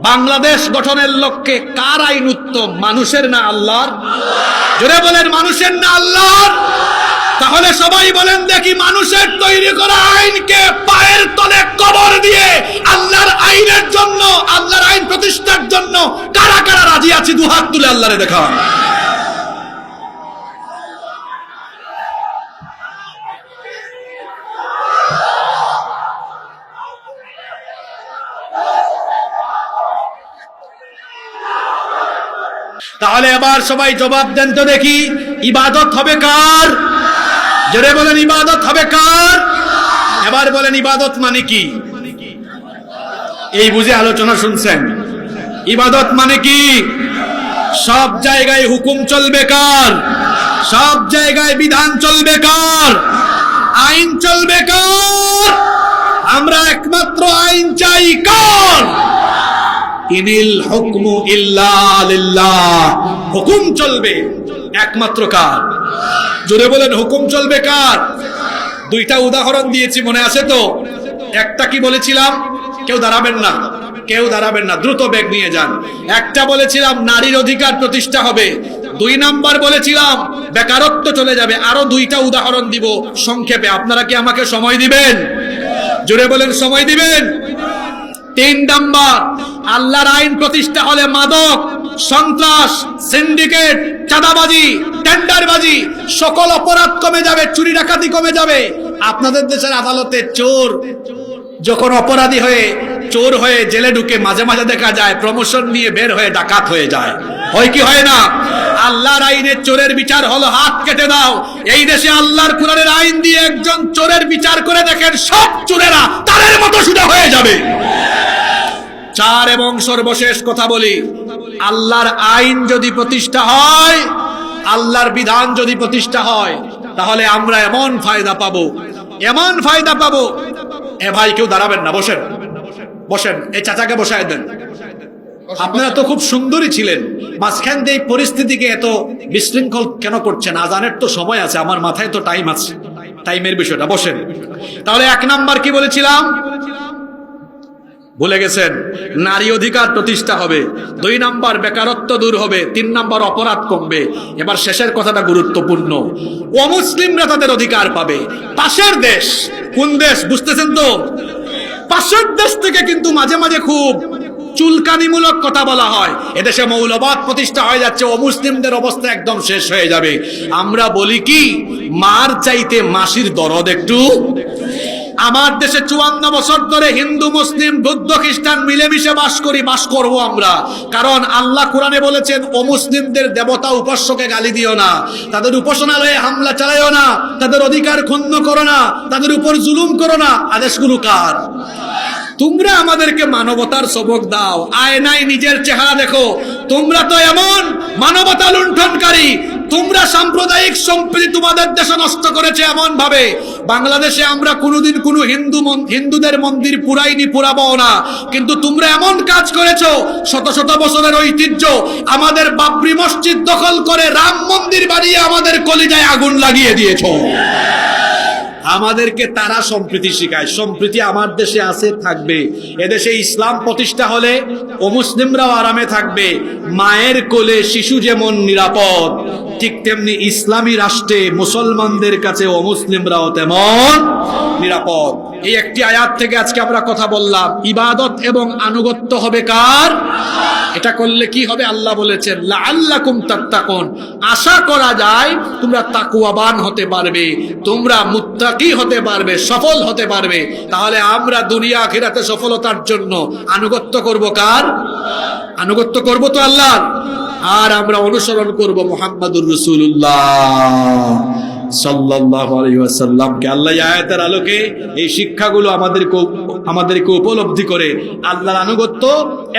বাংলাদেশ গঠনের লক্ষ্যে কার আইন উত্তম, মানুষের না আল্লাহর? জোরে বলেন, মানুষের না আল্লাহর? তাহলে সবাই বলেন দেখি, মানুষের তৈরি করা আইনকে পায়ের তলে কবর দিয়ে আল্লাহর আইনের জন্য, আল্লাহর আইন প্রতিষ্ঠার জন্য কারা কারা রাজি আছে? দুহাত তুলে আল্লাহরে দেখান। তাহলে এবার সবাই জবাব দেন তো দেখি, ইবাদত হবে কার? জোরে বলেন, ইবাদত হবে কার? এবার বলেন, ইবাদত মানে কি? এই বুঝে আলোচনা শুনছেন? ইবাদত মানে কি? সব জায়গায় হুকুম চলবে কার? সব জায়গায় বিধান চলবে কার? আইন চলবে কার? আমরা একমাত্র আইন চাই কার? ইনিল হুকমু ইল্লা লিল্লাহ। হুকুম চলবে একমাত্র কার? জোরে বলেন, হুকুম চলবে কার? দুইটা উদাহরণ দিয়েছি, মনে আছে তো? একটা কি বলেছিলাম? কেউ দাঁড়াবেন না, কেউ দাঁড়াবেন না, দ্রুত বেগ নিয়ে যান। একটা বলেছিলাম নারীর অধিকার প্রতিষ্ঠা হবে। 2 নাম্বার বলেছিলাম বেকারত্ব চলে যাবে। আরো 2টা উদাহরণ দিব সংক্ষেপে। আপনারা কি আমাকে সময় দিবেন? জোরে বলেন, সময় দিবেন? 3 নাম্বার, আল্লাহর আইন প্রতিষ্ঠা হলে মাদক, সন্ত্রাস, সিন্ডিকেট, চাঁদাবাজি, টেন্ডারবাজি, সকল অপরাধ কমে যাবে, চুরি ডাকাতি কমে যাবে। আপনাদের দেশের আদালতে চোর যখন অপরাধী হয়ে চোর হয়ে জেলে ঢুকে, মাঝে মাঝে দেখা যায় প্রমোশন নিয়ে বের হয়ে ডাকাত হয়ে যায়। হয় কি হয় না? আল্লাহর আইনে চোরের বিচার হলো হাত কেটে দাও। এই দেশে আল্লাহর কোরআনের আইন দিয়ে একজন চোরের বিচার করে দেখেন, সব চোরেরা তারের মতো সোজা হয়ে যাবে। 4 এবং সর্বশেষ কথা বলি, আল্লাহর আইন যদি প্রতিষ্ঠা হয়, আল্লাহর বিধান যদি প্রতিষ্ঠা হয়, তাহলে আমরা এমন ফায়দা পাবো, এমন ফায়দা পাবো। এ ভাই, কেউ দাঁড়াবেন না, বসেন বসেন। এই চাচাকে বসায় দেন। আপনারা তো খুব সুন্দরী ছিলেন, মাঝখান দিয়ে পরিস্থিতিকে এত বিশৃঙ্খল কেন করছেন? আজানের তো সময় আছে, আমার মাথায় তো টাইম আছে, টাইমের বিষয়টা। বসেন। তাহলে 1 নাম্বার কি বলেছিলাম? ভুলে গেছেন? নারী অধিকার প্রতিষ্ঠা হবে। 2 নাম্বার বেকারত্ব দূর হবে। 3 নাম্বার অপরাধ কমবে। এবার শেষের কথাটা গুরুত্বপূর্ণ, অমুসলিমরা তাদের অধিকার পাবে। পাশের দেশ, কোন দেশ বুঝতেছেন তো? পাশের দেশ থেকে কিন্তু মাঝে মাঝে খুব চুলকানিমূলক কথা বলা হয়। এদেশে মৌলবাদ প্রতিষ্ঠা হয়ে যাচ্ছে, অমুসলিমদের অবস্থা একদম শেষ হয়ে যাবে। আমরা বলি কি, মার চাইতে মাসির দরদ একটু। আমার দেশে 54 বছর ধরে হিন্দু, মুসলিম, বৌদ্ধ, খ্রিস্টান মিলেমিশে বাস করি, বাস করব আমরা। কারণ আল্লাহ কোরআনে বলেছেন, অমুসলিমদের দেবতা উপাস্যকে গালি দিও না, তাদের উপাসনালয়ে হামলা চালাইও না, তাদের অধিকার ক্ষুণ্ণ করো না, তাদের উপর জুলুম করো না। আদেশগুলো কার? তোমরা আমাদেরকে মানবতার সবক দাও। আয়নায় নিজের চেহারা দেখো। তোমরা তো এমন মানবতা লুণ্ঠনকারী, তোমরা সাম্প্রদায়িক সম্প্রীতি তোমাদের দেশে নষ্ট করেছে এমন ভাবে। বাংলাদেশে আমরা কোনোদিন কোনো হিন্দুদের মন্দির পুরাইনি, পুরাবো না, কিন্তু তোমরা এমন কাজ করেছো, শত শত বছরের ঐতিহ্য আমাদের বাবরি মসজিদ দখল করে রাম মন্দির বানিয়ে আমাদের কলিজায় আগুন লাগিয়ে দিয়েছো। আমাদেরকে তারা সম্প্রীতি শিখায়। সম্প্রীতি আমার দেশে আছে, থাকবে। এদেশে ইসলাম প্রতিষ্ঠা হলে অমুসলিমরাও আরামে থাকবে। মায়ের কোলে শিশু যেমন নিরাপদ, ঠিক তেমনি ইসলামী রাষ্ট্রে মুসলমানদের কাছে অমুসলিমরাও তেমন নিরাপদ। এই একটি আয়াত থেকে আজকে আমরা কথা বললাম। ইবাদত এবং আনুগত্য হবে কার? এটা করলে কি হবে? আল্লাহ বলেছেন, লাআল্লাকুম তাত্তাকুন। আশা করা যায় তোমরা তাকওয়াবান হতে পারবে, তোমরা মুত্তাকি হতে পারবে, সফল হতে পারবে। তাহলে আমরা দুনিয়া আখিরাতে সফলতার জন্য আনুগত্য করব কার? আনুগত্য করব তো আল্লাহর। আর আমরা অনুসরণ করব মুহাম্মাদুর রাসূলুল্লাহ সাল্লাল্লাহু আলাইহি ওয়াসাল্লামকে। আল্লাহ আয়াতের আলোকে এই শিক্ষাগুলো আমাদেরকে উপলব্ধি করে আল্লাহর আনুগত্য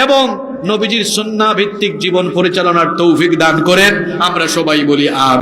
এবং নবীজির সুন্নাহ ভিত্তিক জীবন পরিচালনার তৌফিক দান করেন। আমরা সবাই বলি আমিন।